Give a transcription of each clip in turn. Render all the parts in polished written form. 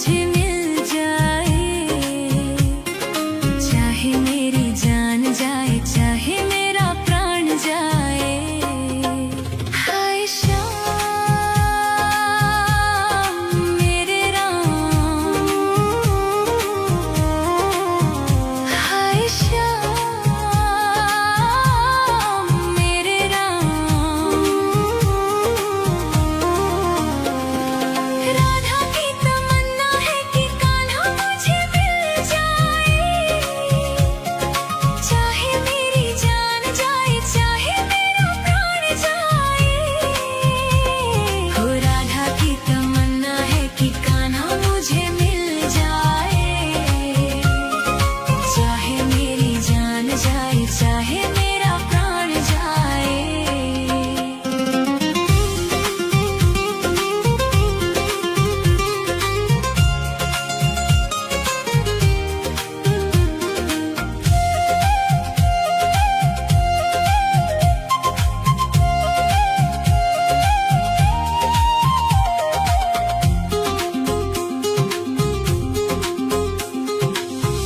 मुझे मिल जाए, चाहे मेरी जान जाए, चाहे मेरा प्राण जाए। हाय श्याम मेरे राम, हाय श्याम मेरे राम। राधा की तमन्ना है कि कान्हा मुझे मिल जाए, चाहे मेरी जान जाए, चाहे मेरा प्राण जाए। हो राधा की तमन्ना है कि कान्हा मुझे मिल जाए, चाहे मेरी जान जाए, चाहे मेरा प्राण जाए।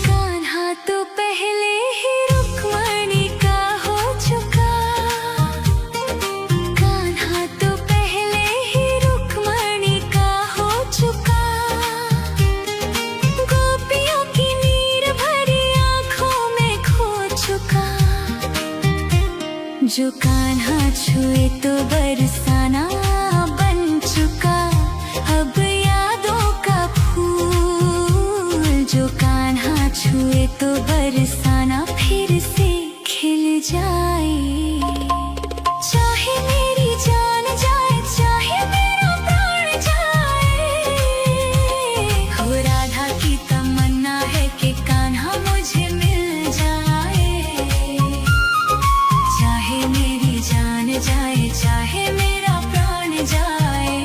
कान्हा तो पहले ही रुक्मणी का हो चुका, कान्हा तो पहले ही रुक्मणी का हो चुका। गोपियों की नीर भरी आंखों में खो चुका। जो कान्हा छुए तो बरसाना बन चुका, अब यादों का फूल। जो कान्हा छुए तो बरसाना फिर से खिल जाए, चाहे मेरी जान जाए, चाहे मेरा प्राण जाए। हो राधा की तमन्ना है कि कान्हा मुझे मिल जाए, चाहे मेरी जान जाए, चाहे मेरा प्राण जाए।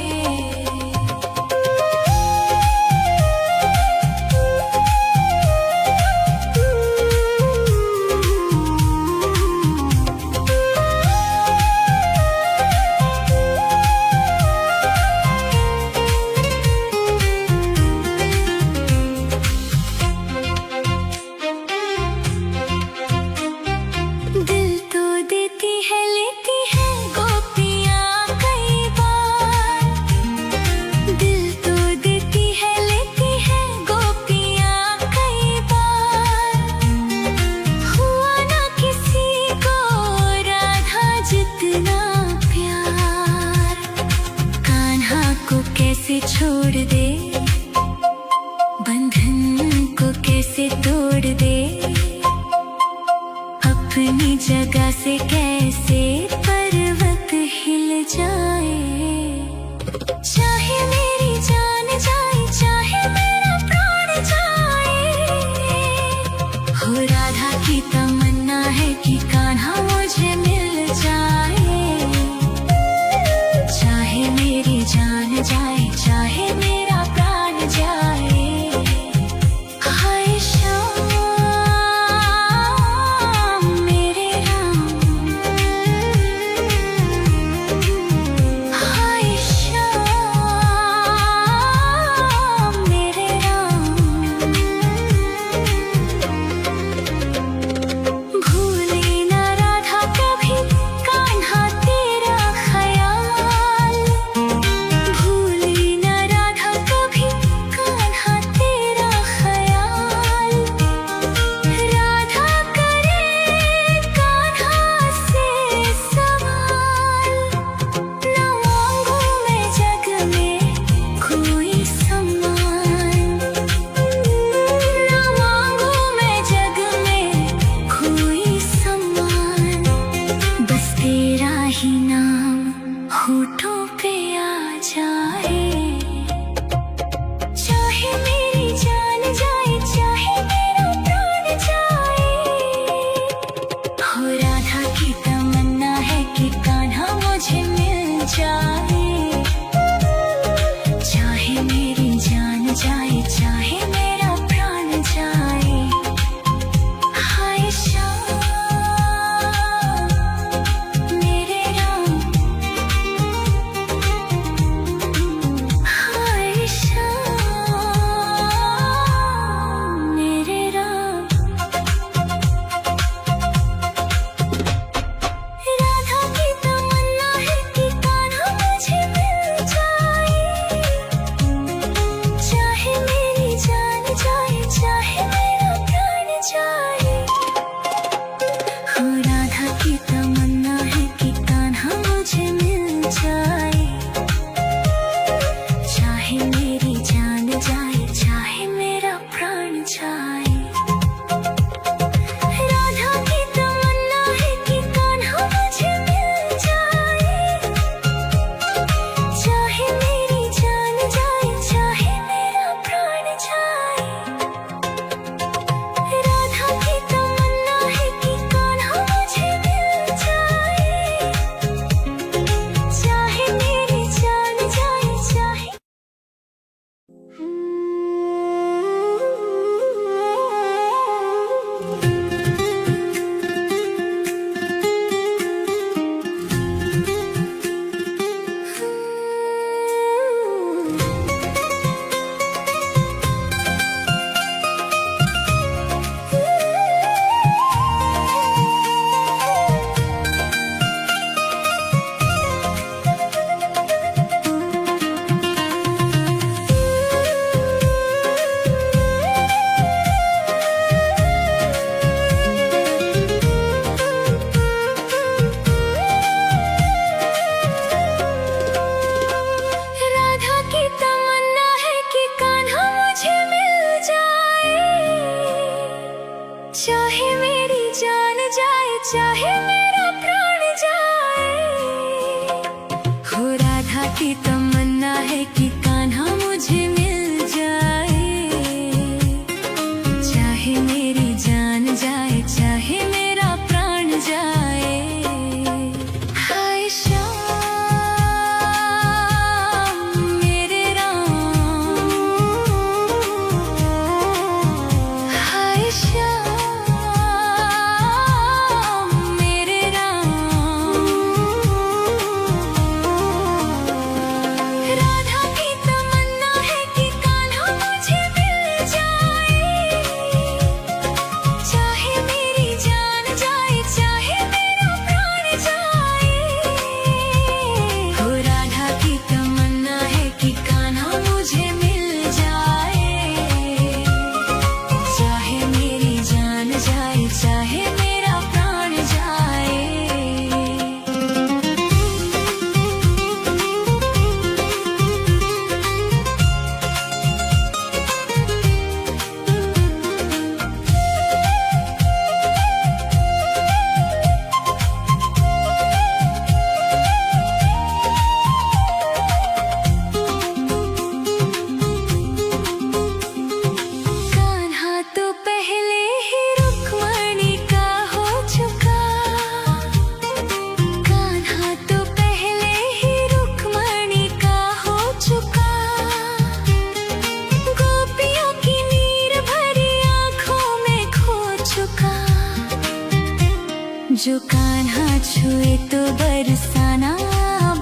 जो कान्हा छुए तो बरसाना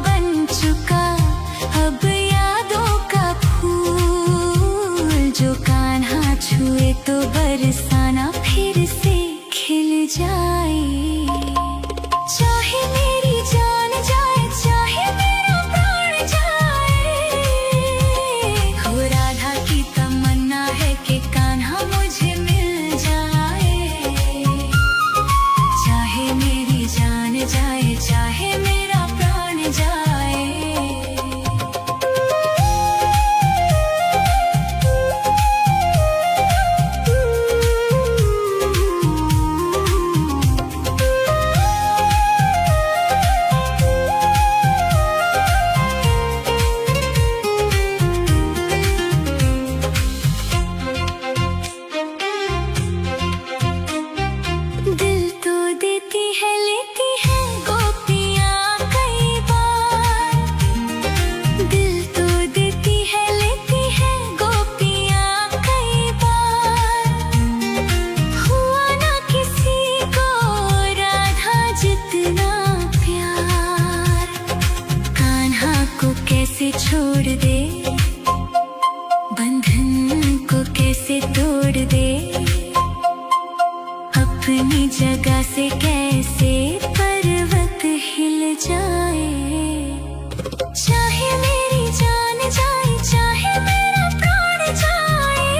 बन चुका अब यादों का फूल। जो कान्हा छुए तो बरसाना फिर से खिल जाए। चाहे मेरी जान जाए चाहे मेरा प्राण जाए, हो राधा की तमन्ना है कि कान्हा मुझे मिल जाए। चाहे मेरी जान जाए चाहे मेरा प्राण जाए। दिल तो देती है लेती है गोपियाँ कई बार। दिल तो देती है लेती है गोपियाँ कई बार। हुआ ना किसी को राधा जितना प्यार। कान्हा को कैसे छोड़ दे, बंधन को कैसे तोड़ दे, अपनी जगह से कैसे पर्वत हिल जाए। चाहे मेरी जान जाए चाहे मेरा प्राण जाए,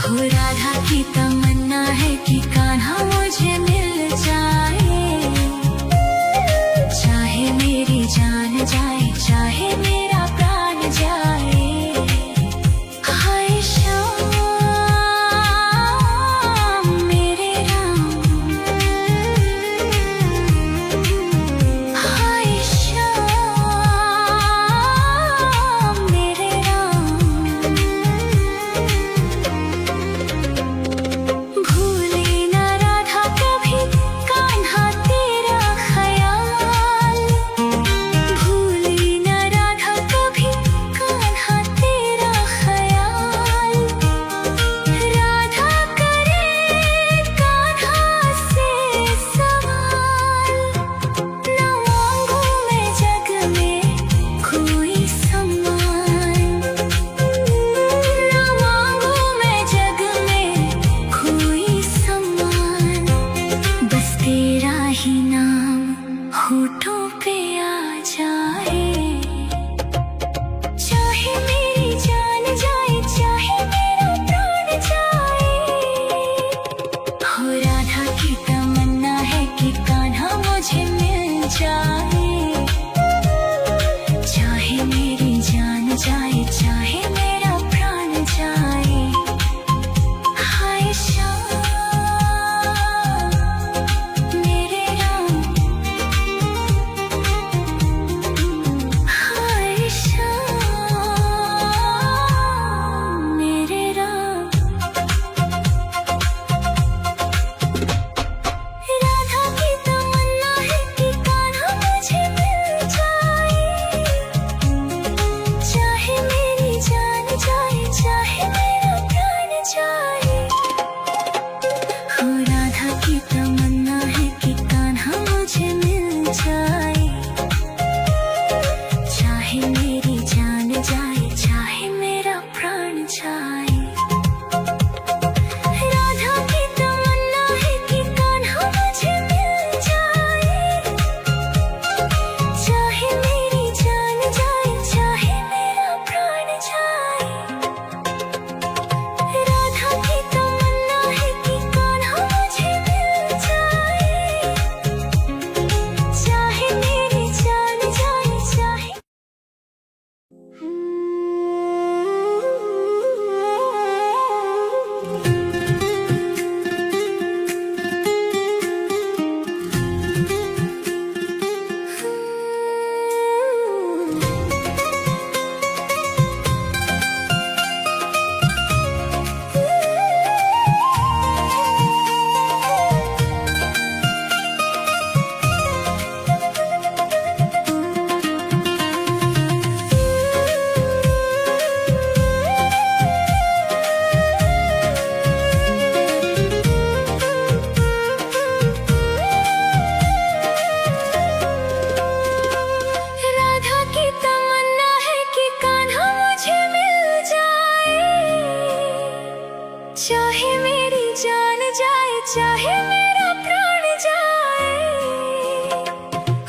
हो राधा की तमन्ना है कि कान्हा मुझे मिल जाए। चाहे मेरी जान जाए चाहे मेरा प्राण जाए। हाय श्याम मेरे राम, हाय श्याम मेरे राम। भूले ना राधा कभी कान्हा तेरा ख्याल। भूले ना राधा कभी कान्हा तेरा ख्याल। राधा करे कान्हा से सवाल। न मांगू मैं जग में कोई सम्मान। न मांगू मैं जग में कोई सम्मान। बस तेरा ही नाम होठों पे आ जाए। चाहे मेरी जान जाए चाहे मेरा प्राण जाए, हो राधा की तमन्ना है कि कान्हा मुझे मिल जाए। चाहे मेरी जान जाए चाहे मेरा प्राण जाए। हाय श्याम मेरे राम, हाय श्याम मेरे राम। राधा की तमन्ना है कि कान्हा मुझे मिल जाए। चाहे मेरी जान जाए चाहे मेरा प्राण जाए, हो राधा की तमन्ना है कि कान्हा मुझे मिल जाए। चाहे मेरी जान जाए चाहे मेरा प्राण जाए। राधा की तमन्ना है कि कान्हा मुझे मिल जाए। चाहे मेरी जान जाए चाहे मेरा प्राण जाए। राधा की तमन्ना है कि कान्हा मुझे मिल जाए। चाहे मेरी जान जाए चाहे चाहे मेरी जान जाए, चाहे मेरा प्राण जाए,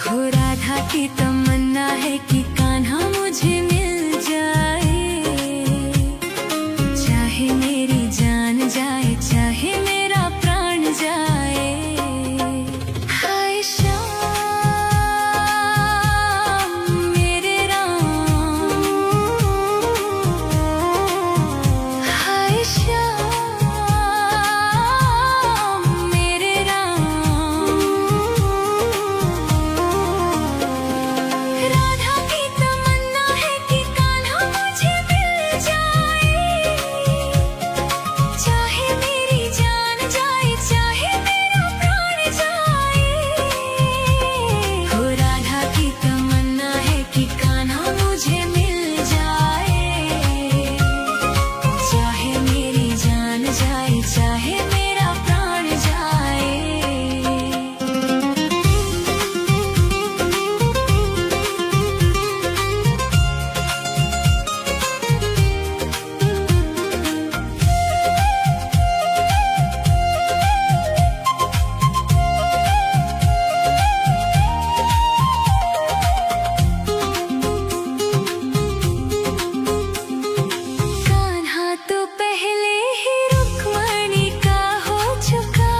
हो राधा की तमन्ना है कि कान्हा मुझे मिल जाए। चाहे मेरी जान जाए, चाहे मेरा प्राण जाए। हाय श्याम मेरे राम, हाय श्याम मेरे राम। राधा की तमन्ना है कि कान्हा मुझे मिल जाए। चाहे मेरी जान जाए, चाहे मेरा प्राण जाए, हो राधा की तमन्ना है कि कान्हा मुझे मिल जाए। चाहे मेरी जान जाए, चाहे मेरा प्राण जाए। कान्हा तो पहले ही रुक्मणी का हो चुका,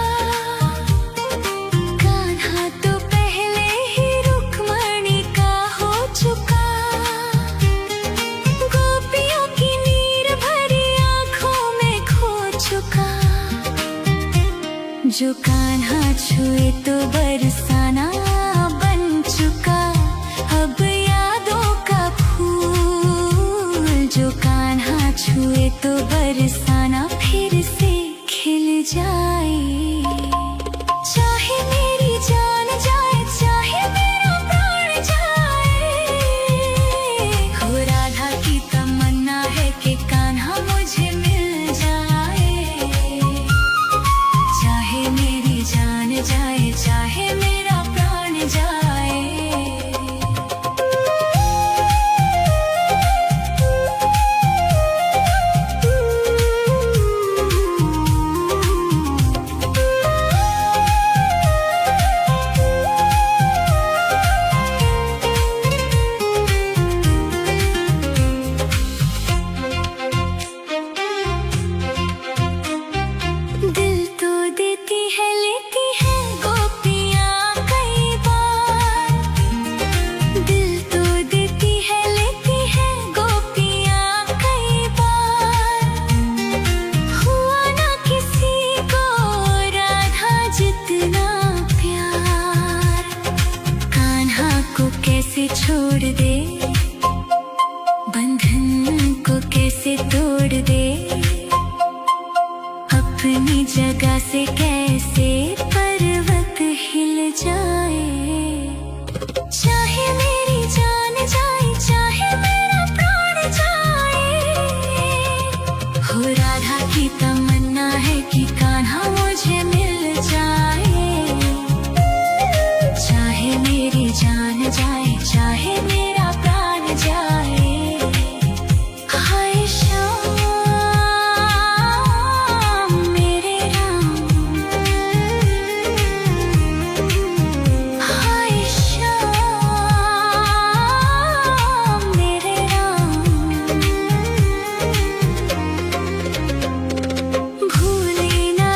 कान्हा तो पहले ही रुक्मणी का हो चुका। गोपियों की नीर भरी आंखों में खो चुका। जो कान्हा छुए तो बरसाना बन चुका। अब यादों का फूल जो कान्हा छुए तो बरसाना फिर से खिल जाए। चाहे मेरी जान जाए, चाहे मेरा प्राण जाए, हो राधा की तमन्ना है कि कान्हा मुझे मिल जाए। चाहे मेरी जान जाए, चाहे मेरा प्राण जाए। दिल तो देती है, लेती है गोपियाँ कई बार। दिल तो देती है, लेती है गोपियाँ कई बार। हुआ ना किसी को राधा जितना प्यार। कान्हा को कैसे छोड़ दे, बंधन को कैसे तोड़ दे, अपनी जगह से कैसे पर्वत हिल जाए। चाहे मेरी जान जाए, चाहे मेरा प्राण जाए, हो राधा की तमन्ना है कि कान्हा मुझे मिल जाए। चाहे मेरी जान जाए, चाहे मेरा प्राण जाए। हाय श्याम मेरे राम, हाय श्याम मेरे राम। भूले ना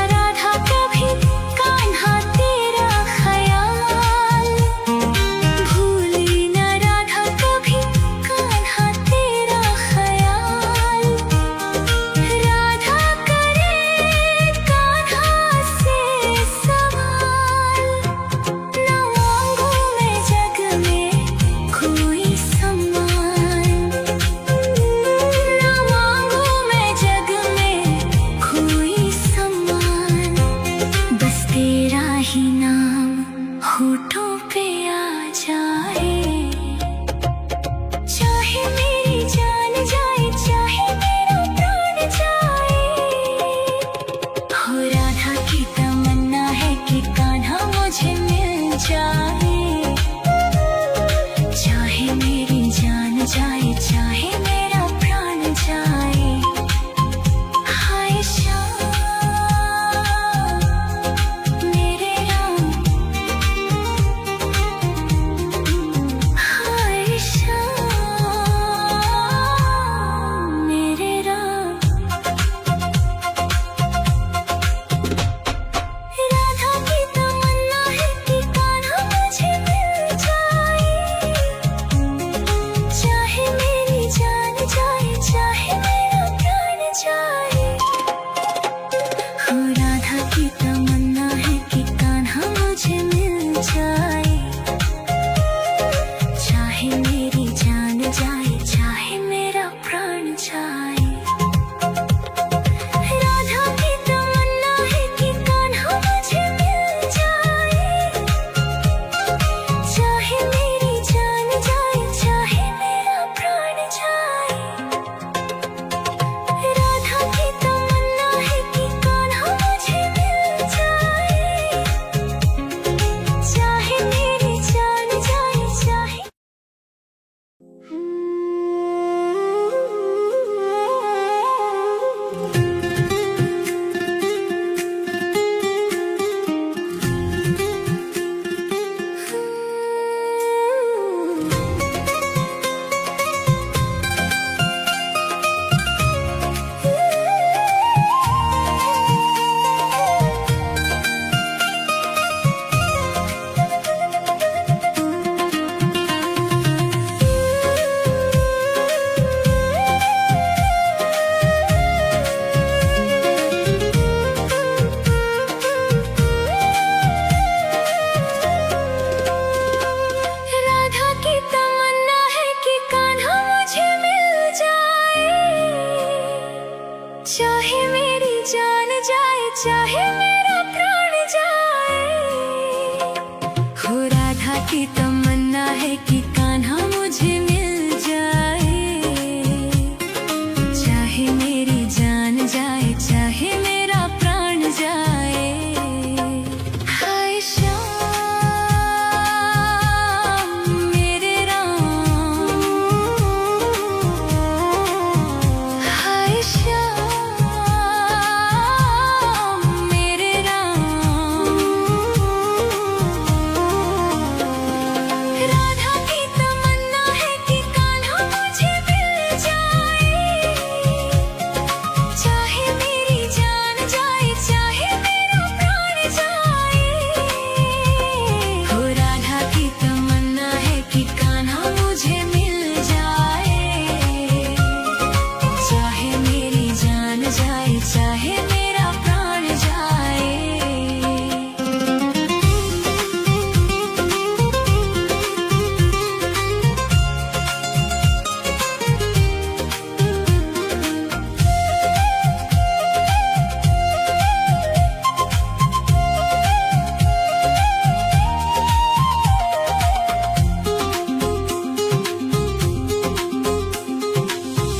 चाहे मेरी जान जाए, चाहे मेरा प्राण जाए, हो राधा की तमन्ना है कि कान्हा मुझे मिल जाए। चाहे मेरी जान जाए, चाहे मेरा प्राण जाए। हाय श्याम मेरे राम, हाय श्याम मेरे राम। राधा की तमन्ना है कि कान्हा मुझे मिल जाए। चाहे मेरी जान जाए, चाहे मेरा प्राण जाए, हो राधा की तमन्ना है कि कान्हा मुझे मिल जाए। चाहे मेरी जान जाए, चाहे मेरा प्राण जाए।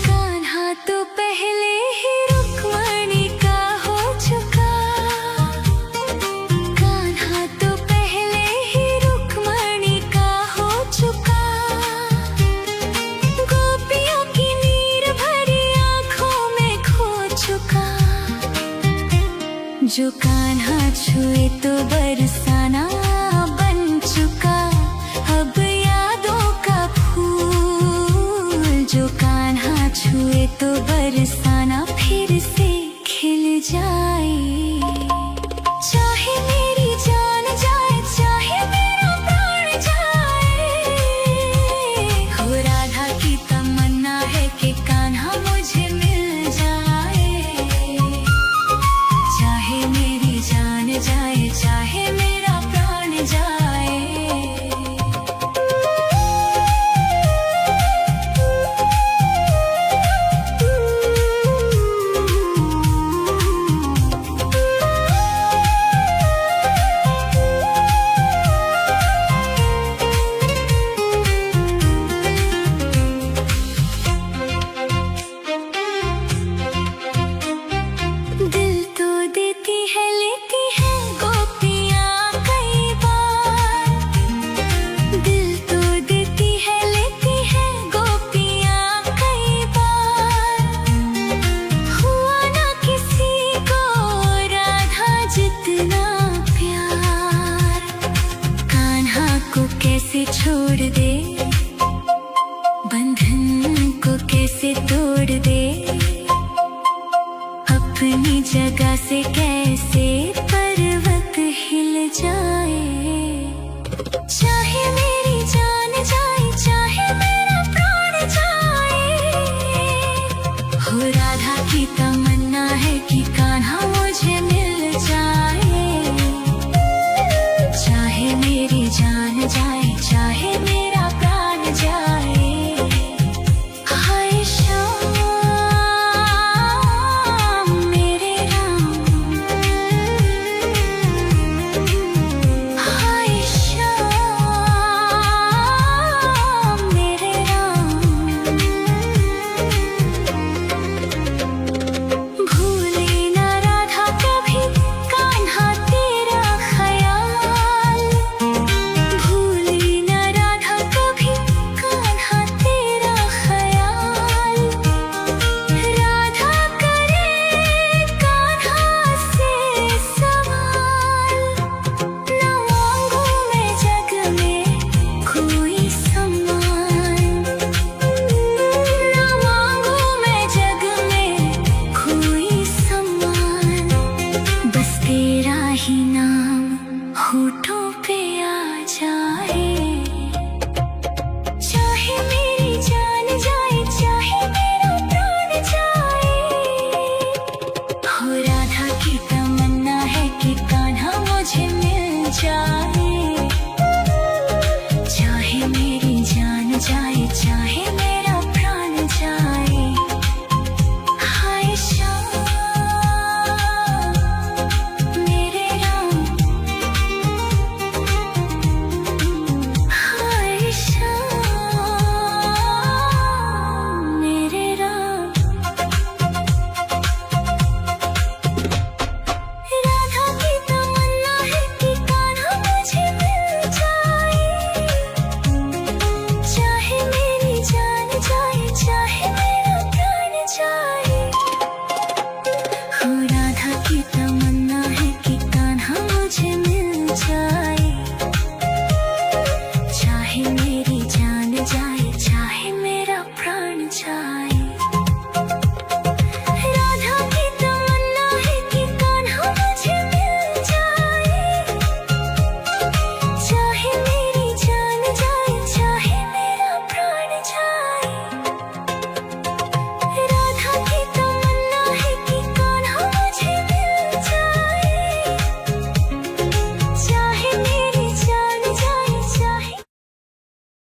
कान्हा तो पहले ही रुक्मणी का हो चुका, कान्हा तो पहले ही रुक्मणी का हो चुका। गोपियों की नीर भरी आंखों में खो चुका। जो कान्हा छुए तो बरसाना बन चुका। अब यादों का फूल जो कान्हा छुए तो बरसाना फिर से खिल जाए। चाहे मेरी जान जाए, चाहे मेरा प्राण जाए, हो राधा की तमन्ना है कि कान्हा मुझे मिल जाए। चाहे मेरी जान जाए, चाहे मेरा प्राण जाए। दिल तो देती है, लेती है गोपियाँ कई बार। दिल तो देती है, लेती है गोपियाँ कई बार। हुआ ना किसी को राधा जितना प्यार। कान्हा को कैसे छोड़ दे, बंधन को कैसे तोड़ दे, अपनी जगह से कैसे पर्वत हिल जाए। चाहे मेरी जान जाए, चाहे मेरा प्राण जाए, हो राधा की तमन्ना है कि